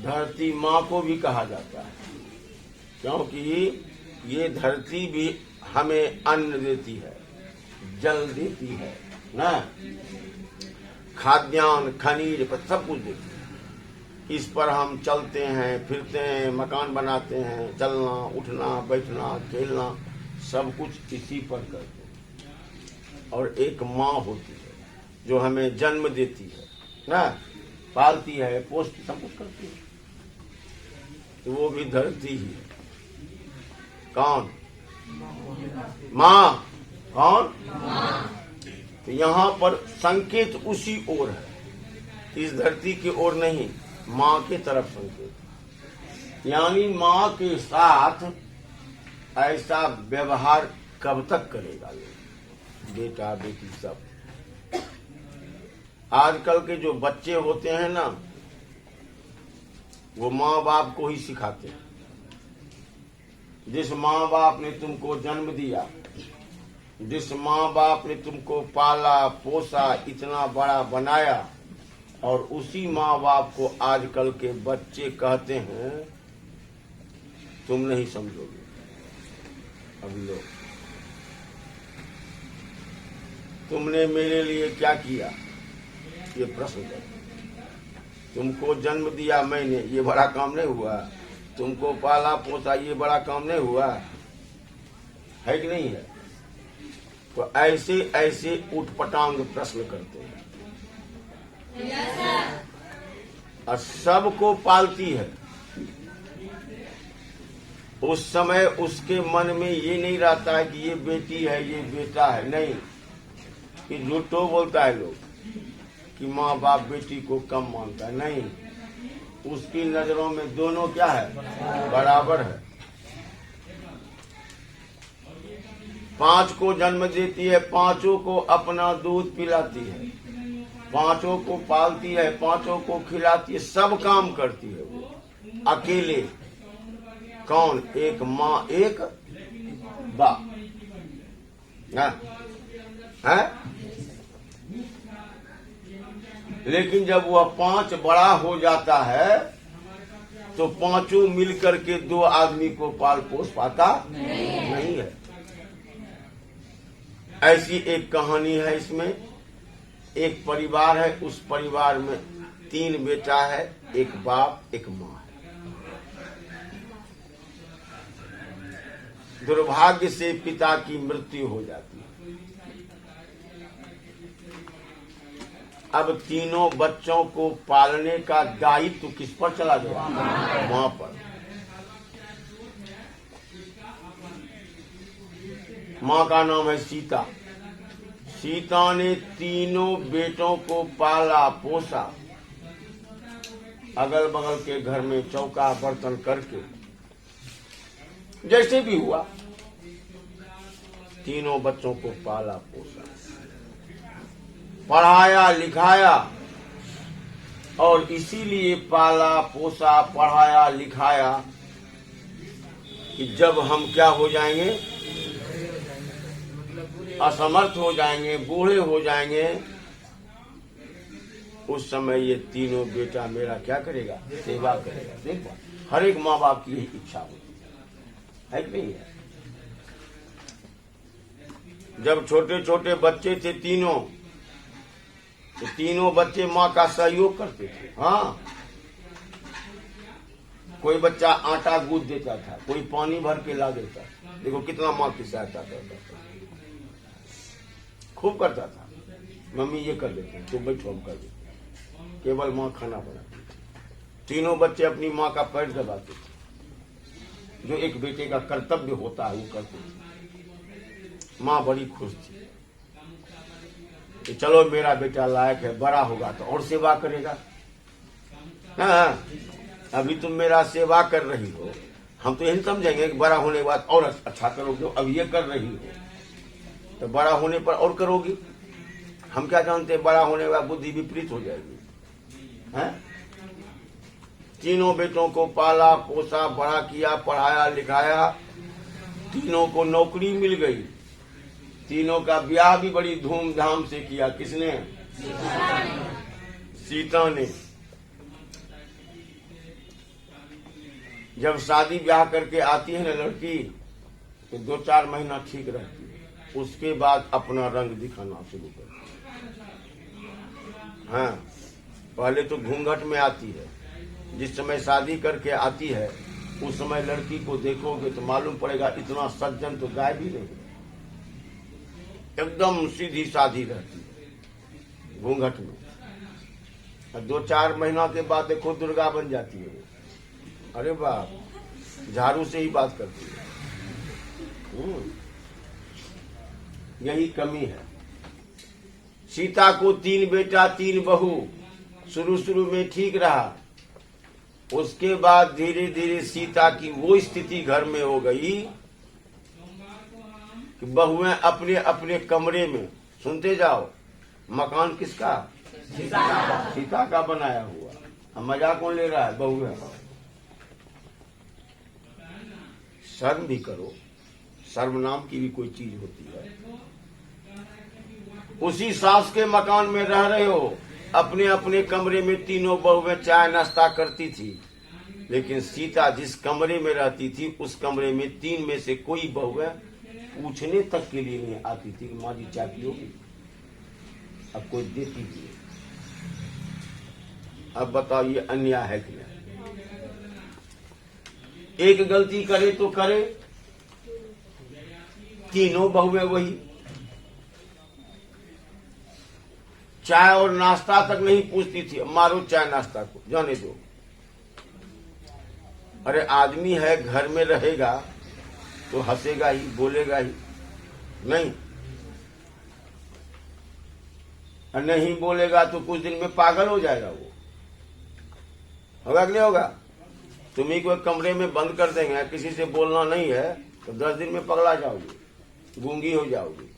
धरती माँ को भी कहा जाता है, क्योंकि ये धरती भी हमें अन्न देती है, जल देती है ना, खाद्यान्न खनिज पर सब कुछ देती है। इस पर हम चलते हैं, फिरते हैं, मकान बनाते हैं, चलना उठना बैठना खेलना सब कुछ इसी पर करते हैं। और एक माँ होती है जो हमें जन्म देती है ना, पालती है, पोषती, सब कुछ करती है, तो वो भी धरती ही है। कौन? माँ। कौन? तो यहाँ पर संकेत उसी ओर है, इस धरती की ओर नहीं, माँ के तरफ संकेत। यानी माँ के साथ ऐसा व्यवहार कब तक करेगा लोग, बेटा बेटी सब। आजकल के जो बच्चे होते हैं ना, वो माँ बाप को ही सिखाते हैं। जिस माँ बाप ने तुमको जन्म दिया, जिस माँ बाप ने तुमको पाला पोसा इतना बड़ा बनाया, और उसी माँ बाप को आजकल के बच्चे कहते हैं तुम नहीं समझोगे। अब लो, तुमने मेरे लिए क्या किया, ये प्रश्न है। तुमको जन्म दिया मैंने, ये बड़ा काम नहीं हुआ? तुमको पाला पोसा, ये बड़ा काम नहीं हुआ है कि नहीं है? तो ऐसे ऐसे उठपटांग प्रश्न करते हैं। और सबको पालती है। उस समय उसके मन में ये नहीं रहता है कि ये बेटी है ये बेटा है, नहीं। कि झूठो बोलता है लोग कि माँ बाप बेटी को कम मानता है, नहीं। उसकी नजरों में दोनों क्या है, बराबर है। 5 को जन्म देती है, 5 को अपना दूध पिलाती है, 5 को पालती है, 5 को खिलाती है, सब काम करती है वो अकेले। कौन? एक माँ एक बाप है। लेकिन जब वह 5 बड़ा हो जाता है तो 5 मिलकर के 2 आदमी को पाल पोस पाता नहीं है। ऐसी एक कहानी है इसमें। एक परिवार है, उस परिवार में 3 बेटा है, एक बाप एक माँ है। दुर्भाग्य से पिता की मृत्यु हो जाती है। अब तीनों बच्चों को पालने का दायित्व किस पर चला गया? माँ पर। माँ का नाम है सीता। सीता ने तीनों बेटों को पाला पोसा, अगल बगल के घर में चौका बर्तन करके, जैसे भी हुआ तीनों बच्चों को पाला पोसा, पढ़ाया लिखाया। और इसीलिए पाला पोसा पढ़ाया लिखाया कि जब हम क्या हो जाएंगे, असमर्थ हो जाएंगे, बूढ़े हो जाएंगे, उस समय ये तीनों बेटा मेरा क्या करेगा, सेवा करेगा। देखो, हर एक माँ बाप की यही इच्छा होती है कि नहीं है? जब छोटे छोटे बच्चे थे तीनों, तो तीनों बच्चे माँ का सहयोग करते थे। हाँ, कोई बच्चा आटा गूंथ देता था, कोई पानी भर के ला देता। देखो कितना माँ की सहायता करता था, खूब करता था। मम्मी ये कर देते, तो बैठो हम कर देते। केवल माँ खाना बनाती थी। तीनों बच्चे अपनी माँ का पैर दबाते थे, जो एक बेटे का कर्तव्य होता है वो करते थे। माँ बड़ी खुश थी कि चलो मेरा बेटा लायक है, बड़ा होगा तो और सेवा करेगा। हाँ, अभी तुम मेरा सेवा कर रही हो, हम तो यही समझेंगे कि बड़ा होने के बाद और अच्छा करोगे। अब ये कर रही हो तो बड़ा होने पर और करोगी। हम क्या जानते, बड़ा होने के बाद बुद्धि विपरीत हो जाएगी। हैं? तीनों बेटों को पाला पोसा बड़ा किया, पढ़ाया लिखाया, तीनों को नौकरी मिल गई। तीनों का ब्याह भी बड़ी धूमधाम से किया। किसने? सीता ने। जब शादी ब्याह करके आती है ना लड़की तो 2-4 महीना ठीक रहती है, उसके बाद अपना रंग दिखाना शुरू करती है। हाँ, पहले तो घूंघट में आती है। जिस समय शादी करके आती है उस समय लड़की को देखोगे तो मालूम पड़ेगा इतना सज्जन तो गाय भी नहीं, एकदम सीधी साधी रहती है घूंघट में। 2-4 महीना के बाद देखो दुर्गा बन जाती है। अरे बाप, झाड़ू से ही बात करती है। यही कमी है। सीता को 3 बेटा 3 बहू, शुरू में ठीक रहा। उसके बाद धीरे धीरे सीता की वो स्थिति घर में हो गई कि बहुएं अपने अपने कमरे में, सुनते जाओ, मकान किसका? सीता का बनाया हुआ। हम मजाक कौन ले रहा है? बहुएं। शर्म भी करो, शर्म नाम की भी कोई चीज होती है। उसी सास के मकान में रह रहे हो, अपने अपने कमरे में तीनों बहुएं चाय नाश्ता करती थी, लेकिन सीता जिस कमरे में रहती थी उस कमरे में 3 में से कोई बहुएं पूछने तक के लिए नहीं आती थी कि माँ जी चाय पियोगी? अब कोई देती थी। अब बताओ ये अन्याय है कि नहीं? एक गलती करे तो करे, तीनों बहुएं वही। चाय और नाश्ता तक नहीं पूछती थी, मारो चाय नाश्ता को, जाने दो। अरे आदमी है, घर में रहेगा तो हंसेगा ही, बोलेगा ही, नहीं? और नहीं बोलेगा तो कुछ दिन में पागल हो जाएगा। वो होगा कि नहीं होगा? तुम्ही को एक कमरे में बंद कर देंगे, किसी से बोलना नहीं है तो 10 दिन में पगला जाओगे, गूंगी हो जाओगी।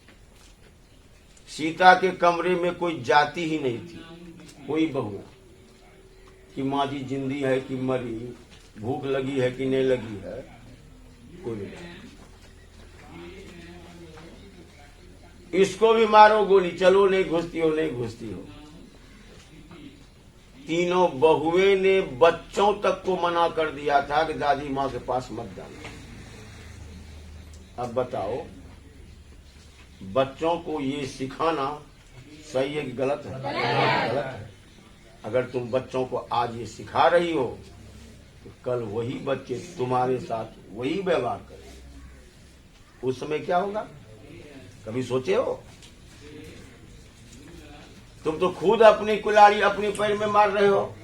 सीता के कमरे में कोई जाति ही नहीं थी, कोई बहू कि माँ जी जिंदी है कि मरी, भूख लगी है कि नहीं लगी है, कोई नहीं। इसको भी मारो गोली, चलो नहीं घुसती हो, नहीं घुसती हो। तीनों बहुएं ने बच्चों तक को मना कर दिया था कि दादी माँ के पास मत जाना। अब बताओ, बच्चों को ये सिखाना सही है कि गलत है? गलत है। अगर तुम बच्चों को आज ये सिखा रही हो तो कल वही बच्चे तुम्हारे साथ वही व्यवहार करेंगे। उस समय क्या होगा, कभी सोचे हो? तुम तो खुद अपनी कुल्हाड़ी अपने पैर में मार रहे हो।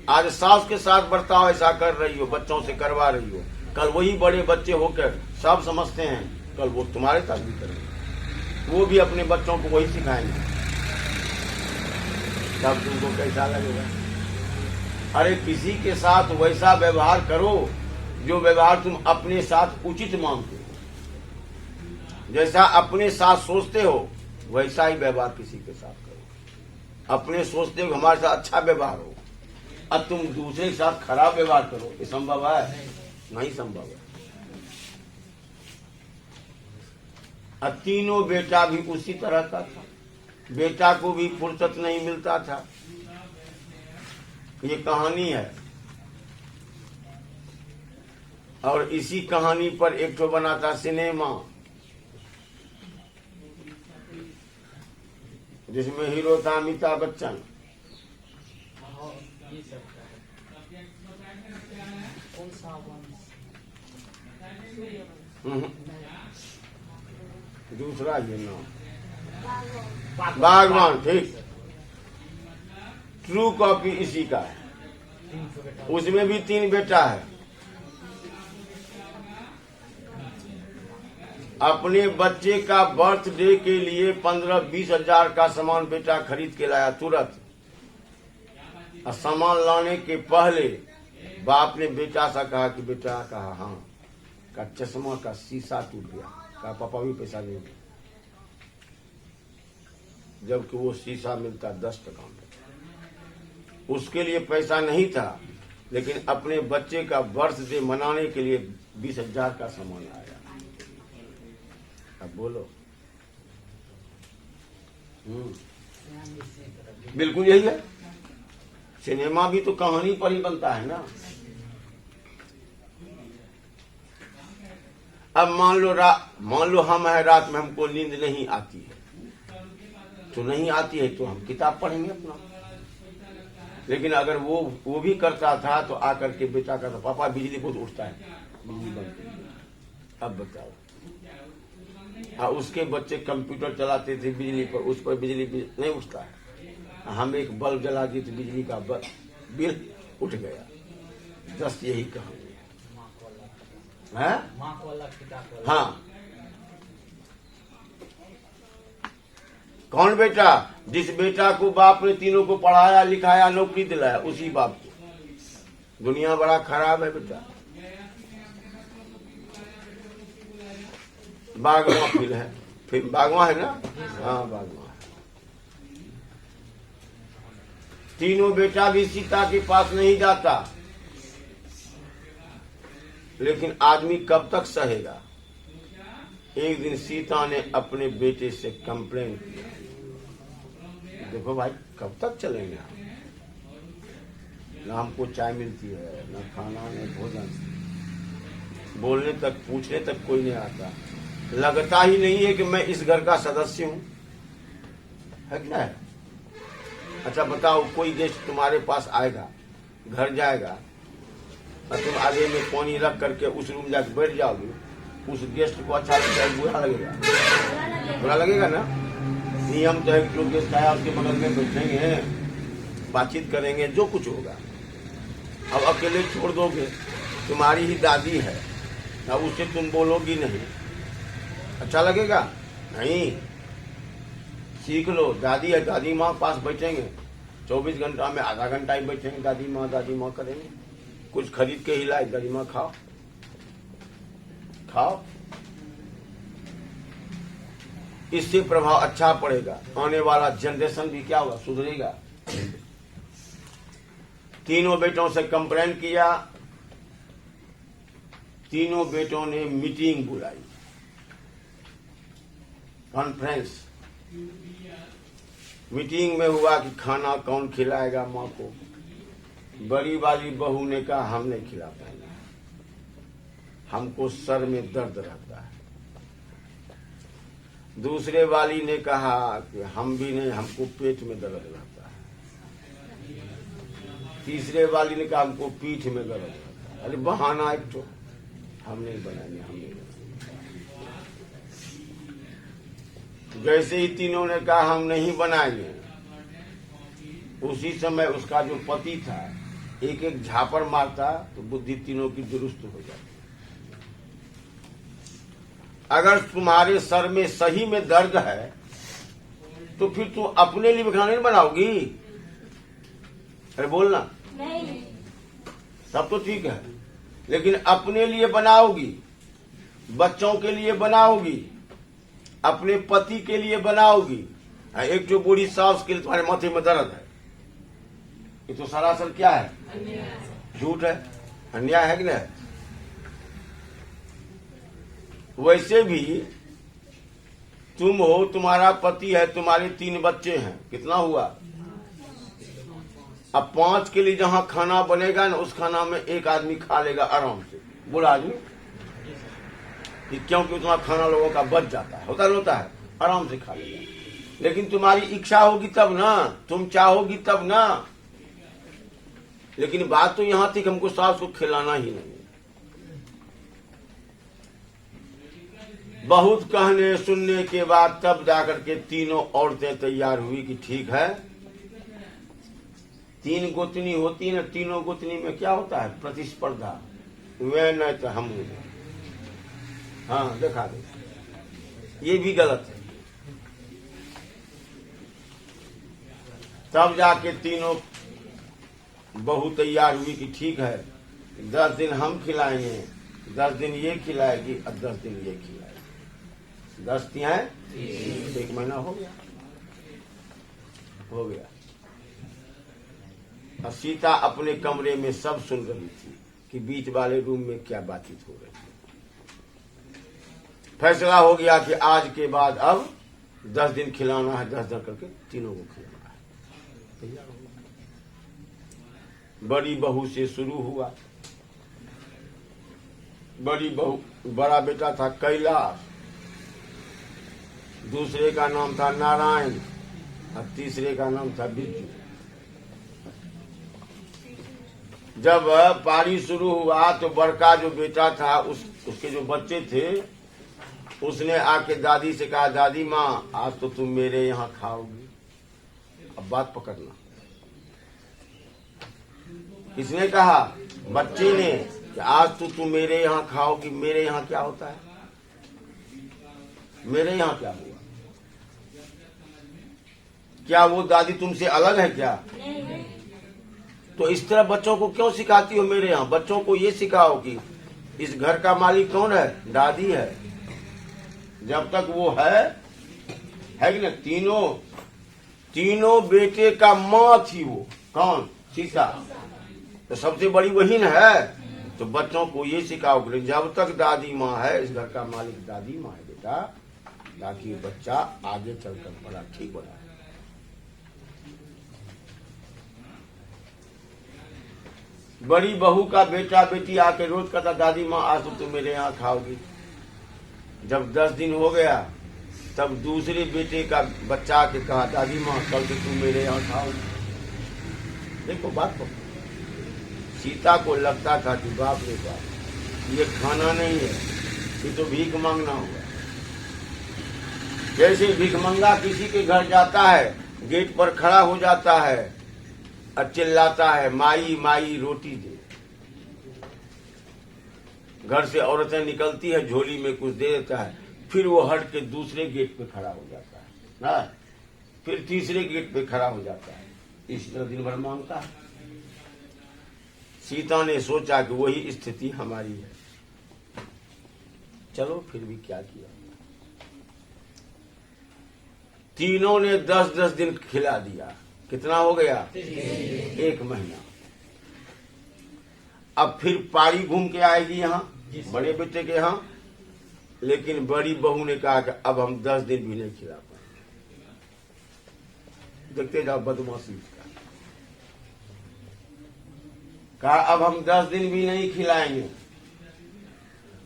आज सास के साथ बर्ताव ऐसा कर रही हो, बच्चों से करवा रही हो, कल वही बड़े बच्चे होकर सब समझते हैं, कल वो तुम्हारे साथ भी करेंगे, वो भी अपने बच्चों को वही सिखाएंगे। तब तुमको कैसा लगेगा? अरे किसी के साथ वैसा व्यवहार करो जो व्यवहार तुम अपने साथ उचित मानते हो। जैसा अपने साथ सोचते हो वैसा ही व्यवहार किसी के साथ करो। अपने सोचते हो हमारे साथ अच्छा व्यवहार हो, अब तुम दूसरे के साथ खराब व्यवहार करो, ये संभव है? नहीं संभव है। अब तीनों बेटा भी उसी तरह का था, बेटा को भी फुर्सत नहीं मिलता था। ये कहानी है और इसी कहानी पर एक तो बना था सिनेमा, जिसमें हीरो था अमिताभ बच्चन। दूसरा ये नाम बागवान, ठीक, ट्रू कॉपी इसी का है। उसमें भी 3 बेटा है। अपने बच्चे का बर्थडे के लिए 15-20 हजार का सामान बेटा खरीद के लाया तुरंत। और सामान लाने के पहले बाप ने बेटा से कहा कि बेटा, कहा हाँ, का चश्मा का शीशा टूट गया, कहा पापा भी पैसा नहीं दे, जबकि वो शीशा मिलता 10 टका में। उसके लिए पैसा नहीं था, लेकिन अपने बच्चे का बर्थडे मनाने के लिए 20 हजार का सामान आया। अब बोलो, बिल्कुल यही है। सिनेमा भी तो कहानी पर ही बनता है ना। अब मान लो हम है, रात में हमको नींद नहीं आती है, तो नहीं आती है तो हम किताब पढ़ेंगे अपना। लेकिन अगर वो भी करता था तो आकर के बेटा कहता, पापा बिजली बहुत उठता है, बिजली बंद कर। अब बताओ, उसके बच्चे कंप्यूटर चलाते थे बिजली पर, उस पर बिजली नहीं उठता है। हम एक बल्ब जला दिए तो बिजली का बिल उठ गया। जस्ट यही कहानी है। हाँ, कौन बेटा? जिस बेटा को बाप ने तीनों को पढ़ाया लिखाया नौकरी दिलाया, उसी बाप को। दुनिया बड़ा खराब है बेटा। बागवा फिर है, फिर बागवा है ना? हाँ बागवा। तीनों बेटा भी सीता के पास नहीं जाता, लेकिन आदमी कब तक सहेगा? एक दिन सीता ने अपने बेटे से कंप्लेन किया, देखो भाई कब तक चलेंगे हम? ना हमको चाय मिलती है, ना खाना, न भोजन, बोलने तक पूछने तक कोई नहीं आता। लगता ही नहीं है कि मैं इस घर का सदस्य हूं, है कि नहीं? अच्छा बताओ, कोई गेस्ट तुम्हारे पास आएगा, घर जाएगा, और तुम आगे में पानी रख करके उस रूम जाकर बैठ जाओगे, उस गेस्ट को अच्छा लगता है, बुरा लगेगा? बुरा लगेगा ना। नियम तो है कि जो गेस्ट आया उसके बगल में बैठेंगे, बातचीत करेंगे, जो कुछ होगा। अब अकेले छोड़ दोगे, तुम्हारी ही दादी है, अब उससे तुम बोलोगी नहीं, अच्छा लगेगा? नहीं। सीख लो, दादी है, दादी माँ पास बैठेंगे, 24 घंटा में आधा घंटा ही बैठेंगे, दादी माँ करेंगे। कुछ खरीद के हिलाए, दादी माँ खाओ खाओ, इससे प्रभाव अच्छा पड़ेगा। आने वाला जनरेशन भी क्या होगा? सुधरेगा। तीनों बेटों से कंप्लेन किया, तीनों बेटों ने मीटिंग बुलाई, कॉन्फ्रेंस। मीटिंग में हुआ कि खाना कौन खिलाएगा माँ को। बड़ी वाली बहू ने कहा हम नहीं खिला पाएंगे, हमको सर में दर्द रहता है। दूसरे वाली ने कहा कि हम भी नहीं, हमको पेट में दर्द रहता है। तीसरे वाली ने कहा हमको पीठ में दर्द रहता है। अरे बहाना एक तो, हम नहीं बनाएंगे, हम नहीं बनाएंगे। जैसे ही तीनों ने कहा हम नहीं बनाएंगे, उसी समय उसका जो पति था एक एक झापड़ मारता तो बुद्धि तीनों की दुरुस्त हो जाती। अगर तुम्हारे सर में सही में दर्द है तो फिर तू अपने लिए खाना नहीं बनाओगी? अरे बोलना नहीं। सब तो ठीक है, लेकिन अपने लिए बनाओगी, बच्चों के लिए बनाओगी, अपने पति के लिए बनाओगी। एक जो बूढ़ी सास के लिए तुम्हारे माथे में दर्द है, ये तो सरासर क्या है? झूठ है, अन्याय है कि नहीं? वैसे भी तुम हो, तुम्हारा पति है, तुम्हारे 3 बच्चे हैं, कितना हुआ? अब 5 के लिए जहां खाना बनेगा ना, उस खाना में एक आदमी खा लेगा आराम से, बुरा आदमी, क्योंकि उतना खाना लोगों का बच जाता है, होता है, आराम से खा लेगा। लेकिन तुम्हारी इच्छा होगी तब ना, तुम चाहोगी तब ना। लेकिन बात तो यहां थी कि हमको सास को खिलाना ही नहीं। बहुत कहने सुनने के बाद तब जाकर के तीनों औरतें तैयार हुई कि ठीक है। 3 गोतनी होती है ना, तीनों गोतनी में क्या होता है? प्रतिस्पर्धा, वे न तो हम। हाँ देखा दे, ये भी गलत है। तब जाके तीनों बहू तैयार हुई कि ठीक है, 10 दिन हम खिलाएंगे, 10 दिन ये खिलाएगी और 10 दिन ये खिलाएगी। 10 तिहाई 1 महीना हो गया। और सीता अपने कमरे में सब सुन रही थी कि बीच वाले रूम में क्या बातचीत हो रही थी। फैसला हो गया कि आज के बाद अब 10 दिन खिलाना है, 10 दिन करके तीनों को खिलाना है। तैयार हो गया। बड़ी बहू से शुरू हुआ, बड़ी बहू, बड़ा बेटा था कैलाश, दूसरे का नाम था नारायण और तीसरे का नाम था बिज्जू। जब पारी शुरू हुआ तो बड़का जो बेटा था उसके जो बच्चे थे, उसने आके दादी से कहा, दादी माँ आज तो तुम मेरे यहाँ खाओगी। अब बात पकड़ना, किसने कहा? बच्चे ने, कि आज तो तुम मेरे यहाँ खाओगी। मेरे यहाँ क्या होता है? मेरे यहाँ क्या हुआ? क्या वो दादी तुमसे अलग है क्या? तो इस तरह बच्चों को क्यों सिखाती हो मेरे यहाँ? बच्चों को ये सिखाओ कि इस घर का मालिक कौन है? दादी है। जब तक वो है कि ना, तीनों बेटे का माँ थी वो। कौन? सीता। तो सबसे बड़ी वही न है। तो बच्चों को ये सिखाओ कि जब तक दादी माँ है, इस घर का मालिक दादी माँ है बेटा, ताकि बच्चा आगे चलकर बड़ा ठीक बना है। बड़ी बहू का बेटा बेटी आके रोज कहता, दादी माँ आज तो तुम मेरे यहाँ खाओगी। जब 10 दिन हो गया, तब दूसरे बेटे का बच्चा आके कहा, दादी माँ कल से तुम मेरे यहाँ खाओगी। देखो बात को, सीता को लगता था कि बाप रे बाप, ये खाना नहीं है, ये तो भीख मांगना होगा। जैसे भिखमंगा किसी के घर जाता है, गेट पर खड़ा हो जाता है और चिल्लाता है, माई माई रोटी दे। घर से औरतें निकलती है, झोली में कुछ दे देता है, फिर वो हट के दूसरे गेट पे खड़ा हो जाता है ना, फिर तीसरे गेट पे खड़ा हो जाता है। इस तरह दिन भर मांगता है। सीता ने सोचा कि वही स्थिति हमारी है, चलो फिर भी क्या किया। तीनों ने 10-10 दिन खिला दिया। कितना हो गया? 1 महीना। अब फिर पारी घूम के आएगी यहाँ बड़े बेटे के यहाँ, लेकिन बड़ी बहू ने कहा कि अब हम 10 दिन भी नहीं खिला पाएंगे। देखते जाओ बदमाशी का। कहा अब हम 10 दिन भी नहीं खिलाएंगे।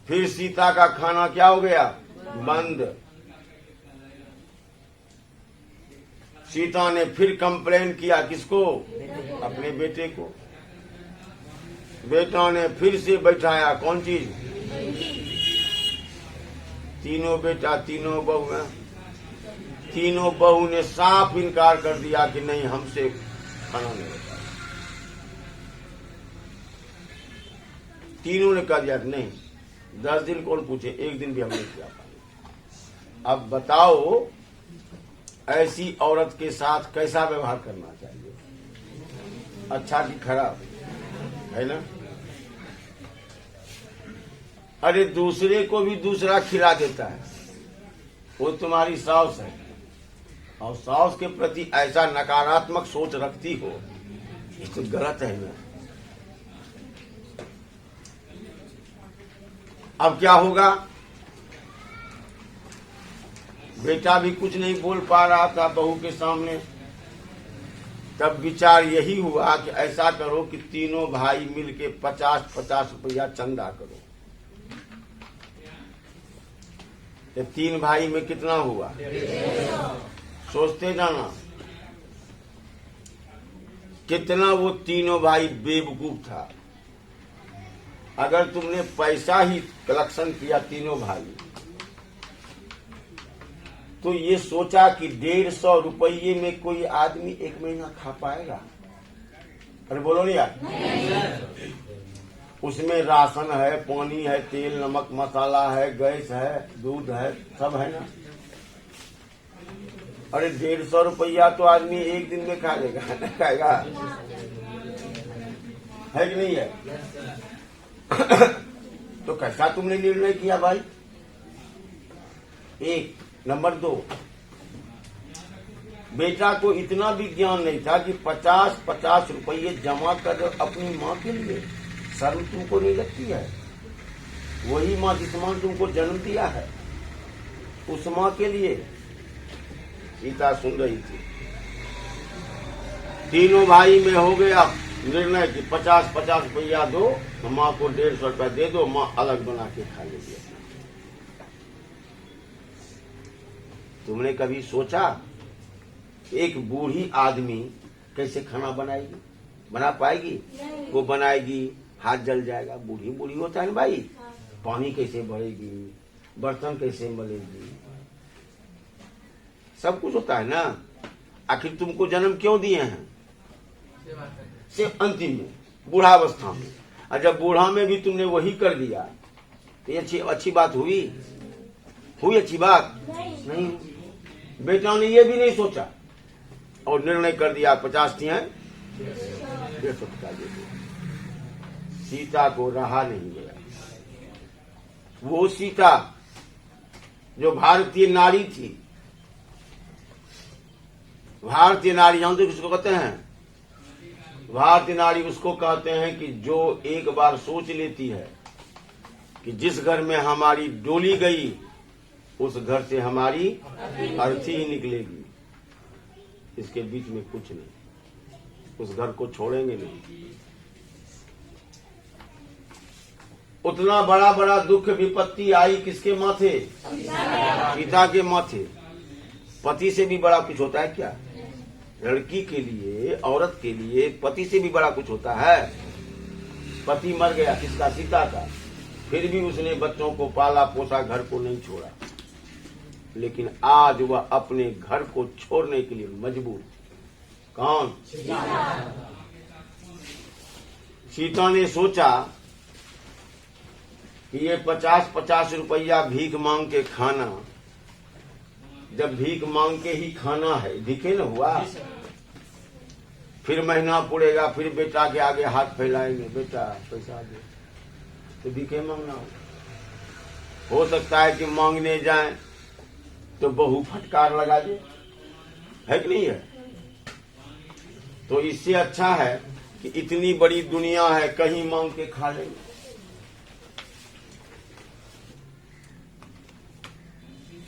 फिर सीता का खाना क्या हो गया? बंद। सीता ने फिर कंप्लेन किया, किसको? अपने बेटे को। बेटा ने फिर से बैठाया, कौन चीज? तीनों बेटा तीनों बहू हैं। तीनों बहू ने साफ इनकार कर दिया कि नहीं, हमसे खाना नहीं होता। तीनों ने कह दिया नहीं, 10 दिन कौन पूछे, 1 दिन भी हम नहीं किया पाए। अब बताओ ऐसी औरत के साथ कैसा व्यवहार करना चाहिए? अच्छा कि खराब, है ना? अरे दूसरे को भी दूसरा खिला देता है, वो तुम्हारी सास है, और सास के प्रति ऐसा नकारात्मक सोच रखती हो, ये तो गलत है ना। अब क्या होगा? बेटा भी कुछ नहीं बोल पा रहा था बहू के सामने। तब विचार यही हुआ कि ऐसा करो कि तीनों भाई मिलके 50-50 रुपया चंदा करो। तो 3 भाई में कितना हुआ? सोचते जाना कितना वो तीनों भाई बेवकूफ था। अगर तुमने पैसा ही कलेक्शन किया तीनों भाई, तो ये सोचा कि 150 रुपये में कोई आदमी 1 महीना खा पाएगा? अरे बोलो नहीं यार। उसमें राशन है, पानी है, तेल नमक मसाला है, गैस है, दूध है, सब है ना। अरे 150 रुपया तो आदमी 1 दिन में खा लेगा, खाएगा, है कि नहीं है? तो कैसा तुमने निर्णय किया भाई? 1 नंबर 2, बेटा को इतना भी ज्ञान नहीं था कि 50-50 रुपये जमा कर अपनी माँ के लिए। शर्म तुमको नहीं लगती है? वही माँ जिस माँ तुमको जन्म दिया है, उस माँ के लिए। सीता सुन रही थी। तीनों भाई में हो गया निर्णय कि 50-50 रुपया दो, माँ को 150 रुपया दे दो, माँ अलग बना के खा लेगी। तुमने कभी सोचा एक बूढ़ी आदमी कैसे खाना बनाएगी? बना पाएगी? वो बनाएगी, हाथ जल जाएगा। बूढ़ी बूढ़ी होता है ना भाई। पानी कैसे भरेगी, बर्तन कैसे मलेगी, सब कुछ होता है ना। आखिर तुमको जन्म क्यों दिए हैं? सिर्फ अंतिम में, बूढ़ावस्था में। और जब बूढ़ा में भी तुमने वही कर दिया तो ये अच्छी बात हुई? अच्छी बात नहीं। बेटा ने ये भी नहीं सोचा और निर्णय कर दिया 50 थी हैं 150 टका दे दो। सीता को रहा नहीं गया। वो सीता जो भारतीय नारी थी, भारतीय नारी जानते हो किसको कहते हैं? भारतीय नारी उसको कहते हैं कि जो एक बार सोच लेती है कि जिस घर में हमारी डोली गई उस घर से हमारी अर्थी ही निकलेगी, इसके बीच में कुछ नहीं, उस घर को छोड़ेंगे नहीं। उतना बड़ा बड़ा दुख विपत्ति आई किसके माथे? सीता के माथे। पति से भी बड़ा कुछ होता है क्या? लड़की के लिए, औरत के लिए पति से भी बड़ा कुछ होता है। पति मर गया, किसका? सीता का। फिर भी उसने बच्चों को पाला पोसा, घर को नहीं छोड़ा। लेकिन आज वह अपने घर को छोड़ने के लिए मजबूर थी। कौन? सीता ने सोचा कि ये 50-50 रुपया भीख मांग के खाना, जब भीख मांग के ही खाना है, दिखे न हुआ। फिर महीना पुड़ेगा, फिर बेटा के आगे हाथ फैलाएंगे, बेटा पैसा दे, तो भीखे मांगना हो सकता है कि मांगने जाएं तो बहू फटकार लगा दे, है कि नहीं है? तो इससे अच्छा है कि इतनी बड़ी दुनिया है, कहीं मांग के खा लेंगे।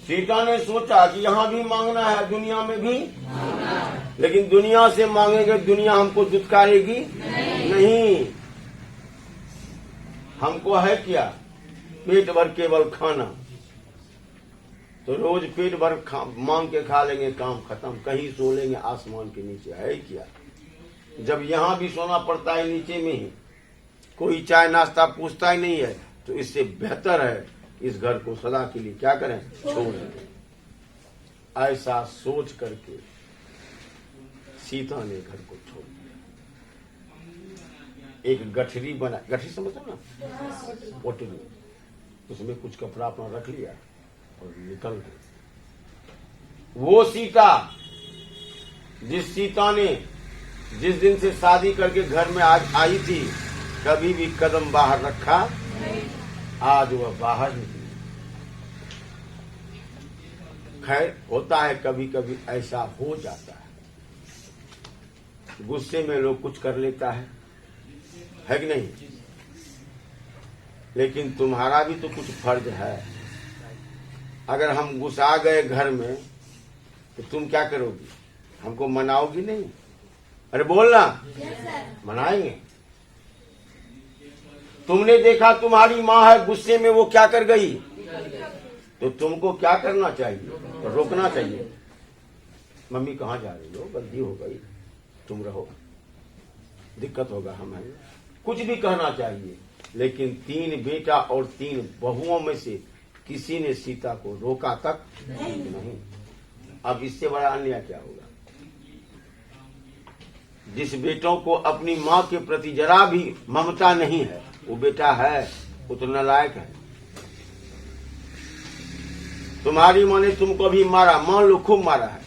सीता ने सोचा कि यहां भी मांगना है, दुनिया में भी, लेकिन दुनिया से मांगेंगे, दुनिया हमको दुत्कारेगी नहीं। हमको है क्या? पेट भर केवल खाना। तो रोज पेट भर मांग के खा लेंगे, काम खत्म। कहीं सो लेंगे आसमान के नीचे, है क्या? जब यहां भी सोना पड़ता है नीचे में ही, कोई चाय नाश्ता पूछता ही नहीं है, तो इससे बेहतर है इस घर को सदा के लिए क्या करें? छोड़ दें। ऐसा सोच करके सीता ने घर को छोड़ दिया। एक गठरी बना, गठरी समझो ना, पोटली, उसमें कुछ कपड़ा अपना रख लिया और निकल गए। वो सीता, जिस सीता ने जिस दिन से शादी करके घर में आज आई थी, कभी भी कदम बाहर रखा, आज वह बाहर निकली। खैर, होता है कभी कभी ऐसा हो जाता है, गुस्से में लोग कुछ कर लेता है कि नहीं? लेकिन तुम्हारा भी तो कुछ फर्ज है। अगर हम गुस्सा गए घर में तो तुम क्या करोगी? हमको मनाओगी नहीं? अरे बोलना, मनाएंगे। तुमने देखा तुम्हारी माँ है, गुस्से में वो क्या कर गई, तो तुमको क्या करना चाहिए? तो रोकना चाहिए। मम्मी कहाँ जा रही हो, गलती हो गई, तुम रहो, दिक्कत होगा हमें, कुछ भी कहना चाहिए। लेकिन 3 बेटा और 3 बहुओं में से किसी ने सीता को रोका तक नहीं। अब इससे बड़ा अन्याय क्या होगा? जिस बेटों को अपनी माँ के प्रति जरा भी ममता नहीं है, वो बेटा है, वो तो नालायक है। तुम्हारी माँ ने तुमको भी मारा, मान लो खूब मारा है,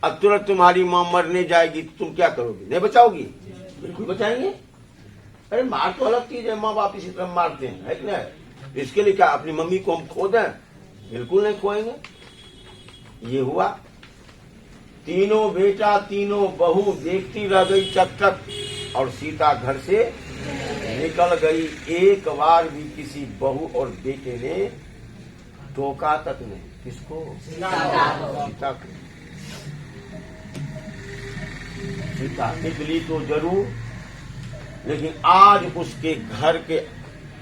अब तुरंत तुम्हारी माँ मरने जाएगी तो तुम क्या करोगी? नहीं बचाओगी? बिल्कुल बचाएंगे। अरे मार तो अलग चीज है, माँ बाप इसी तरह मारते हैं, है कि नहीं? इसके लिए क्या अपनी मम्मी को हम खो दें? बिल्कुल नहीं खोएंगे। ये हुआ, तीनों बेटा तीनों बहू देखती रह गई चकचक, और सीता घर से निकल गई। एक बार भी किसी बहू और बेटे ने टोका तक नहीं। किसको? सीता को। सीता निकली तो जरूर, लेकिन आज उसके घर के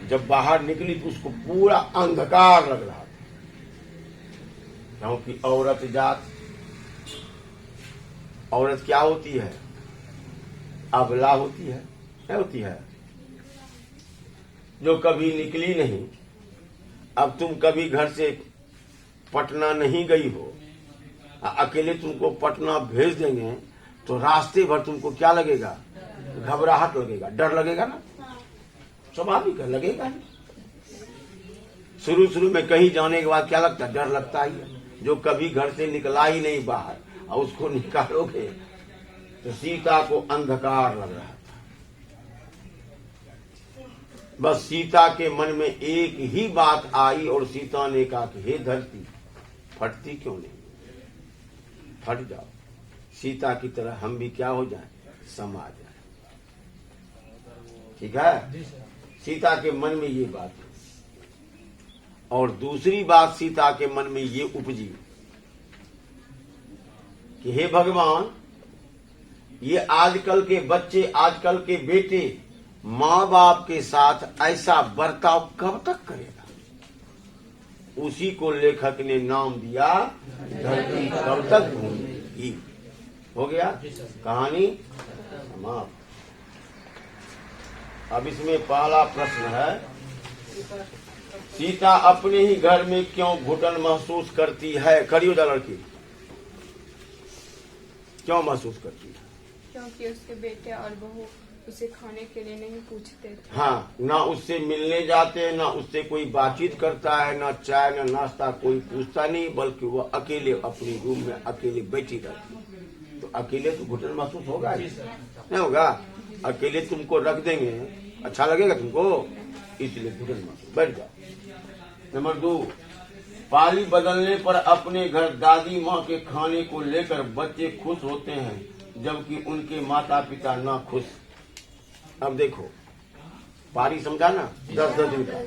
जब बाहर निकली तो उसको पूरा अंधकार लग रहा था, क्योंकि औरत जात, औरत क्या होती है? अबला होती है, क्या होती है? जो कभी निकली नहीं। अब तुम कभी घर से पटना नहीं गई हो, अकेले तुमको पटना भेज देंगे तो रास्ते भर तुमको क्या लगेगा? घबराहट लगेगा, डर लगेगा ना, स्वाभाविक है, लगेगा ही। शुरू में कहीं जाने के बाद क्या लगता है? डर लगता ही है। जो कभी घर से निकला ही नहीं बाहर और उसको निकालोगे तो सीता को अंधकार लग रहा था। बस सीता के मन में एक ही बात आई और सीता ने कहा कि हे धरती, फटती क्यों नहीं? फट जाओ, सीता की तरह हम भी क्या हो जाएं? समा जाए। ठीक है? सीता के मन में ये बात है। और दूसरी बात सीता के मन में ये उपजी कि हे भगवान, ये आजकल के बच्चे, आजकल के बेटे माँ बाप के साथ ऐसा बर्ताव कब तक करेगा? उसी को लेखक ने नाम दिया धरती कब तक घूमेगी। हो गया, कहानी समाप्त। अब इसमें पहला प्रश्न है, सीता अपने ही घर में क्यों घुटन महसूस करती है? खड़ी हो जा लड़की, क्यों महसूस करती है? क्योंकि उसके बेटे और बहू उसे खाने के लिए नहीं पूछते थे। हाँ, ना उससे मिलने जाते, ना उससे कोई बातचीत करता है, ना चाय ना नाश्ता कोई पूछता नहीं, बल्कि वो अकेले अपने रूम में अकेले बैठी रहती। तो अकेले तो घुटन महसूस होगा ही नहीं? होगा? अकेले तुमको रख देंगे, अच्छा लगेगा तुमको? इसलिए घुटन महसूस। बैठ जाओ। नंबर 2, पाली बदलने पर अपने घर दादी माँ के खाने को लेकर बच्चे खुश होते हैं, जबकि उनके माता पिता ना खुश। अब देखो, पारी समझा ना, 10-10 दिन का।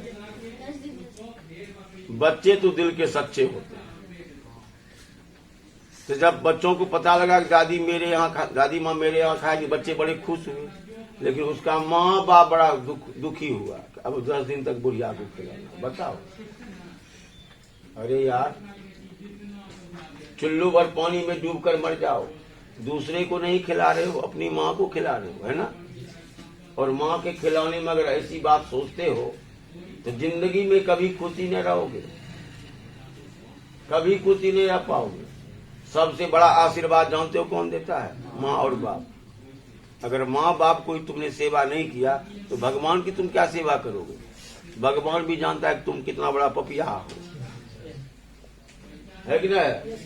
बच्चे तो दिल के सच्चे होते हैं। तो जब बच्चों को पता लगा कि दादी माँ मेरे यहाँ खाएगी, बच्चे बड़े खुश हुए। लेकिन उसका माँ बाप बड़ा दुखी हुआ। अब 10 दिन तक बुढ़िया को खिलाना, बताओ। अरे यार, चुल्लू भर पानी में डूबकर मर जाओ, दूसरे को नहीं खिला रहे हो, अपनी माँ को खिला रहे हो, है ना? और माँ के खिलाने में अगर ऐसी बात सोचते हो तो जिंदगी में कभी खुशी नहीं रहोगे, कभी खुशी नहीं रह पाओगे। सबसे बड़ा आशीर्वाद जानते हो कौन देता है? माँ और बाप। अगर माँ बाप कोई तुमने सेवा नहीं किया तो भगवान की तुम क्या सेवा करोगे? भगवान भी जानता है कि तुम कितना बड़ा पपिया हो, है कि नहीं?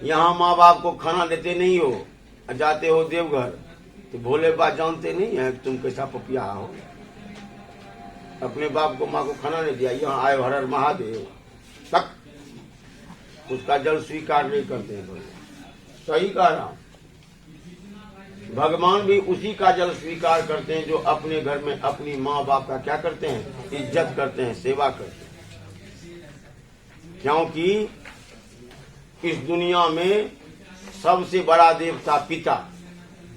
यहाँ माँ बाप को खाना देते नहीं हो, जाते हो देवघर, तो भोले बाप जानते नहीं है कि तुम कैसा पपिया हो। अपने बाप को माँ को खाना नहीं दिया, यहाँ आए हर हर महादेव तक उसका जल स्वीकार नहीं करते हैं। सही कह रहा हूं। भगवान भी उसी का जल स्वीकार करते हैं जो अपने घर में अपनी माँ बाप का क्या करते हैं? इज्जत करते हैं, सेवा करते हैं। क्योंकि इस दुनिया में सबसे बड़ा देवता पिता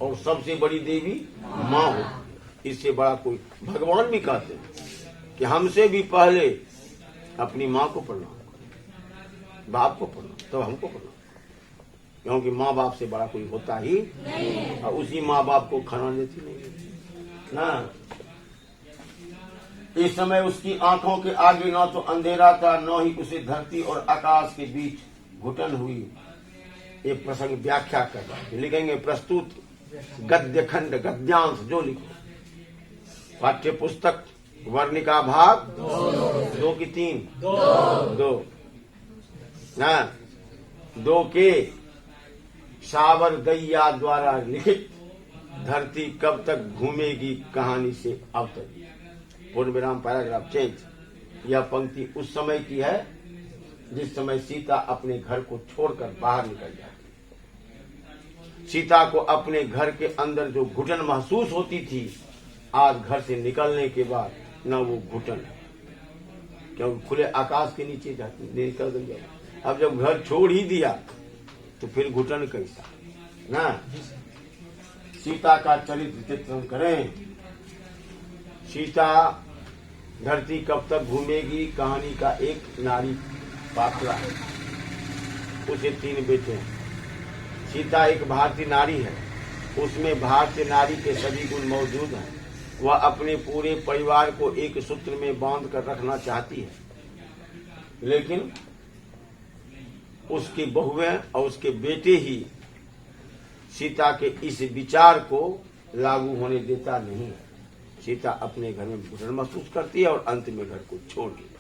और सबसे बड़ी देवी माँ होती। इससे बड़ा कोई, भगवान भी कहते हैं कि हमसे भी पहले अपनी माँ को प्रणाम करो, बाप को प्रणाम, तो हमको प्रणाम, क्योंकि माँ बाप से बड़ा कोई होता ही नहीं। और उसी माँ बाप को खाना देती नहीं ना। इस समय उसकी आंखों के आगे ना तो अंधेरा था, न ही उसे धरती और आकाश के बीच घुटन हुई। ये प्रसंग व्याख्या कर रहा है, लिखेंगे प्रस्तुत गद्य खंड गद्यांश जो लिखो। पाठ्य पुस्तक वर्णिका भाग 2 की 3 2 ना 2 के सावर दैया द्वारा लिखित धरती कब तक घूमेगी कहानी से अब तक। पूर्ण विराम, पैराग्राफ चेंज। यह पंक्ति उस समय की है जिस समय सीता अपने घर को छोड़कर बाहर निकल जाती। सीता को अपने घर के अंदर जो घुटन महसूस होती थी, आज घर से निकलने के बाद न वो घुटन, क्योंकि खुले आकाश के नीचे जाती निकल गई। अब जब घर छोड़ ही दिया तो फिर घुटन कैसा ना। सीता का चरित्र चित्रण करें। सीता धरती कब तक घूमेगी कहानी का एक नारी पात्रा है, उसे 3 बेटे हैं। सीता एक भारतीय नारी है, उसमें भारतीय नारी के सभी गुण मौजूद हैं। वह अपने पूरे परिवार को एक सूत्र में बांध कर रखना चाहती है, लेकिन उसकी बहुएं और उसके बेटे ही सीता के इस विचार को लागू होने देता नहीं है। सीता अपने घर में घुटन महसूस करती है और अंत में घर को छोड़ देती है।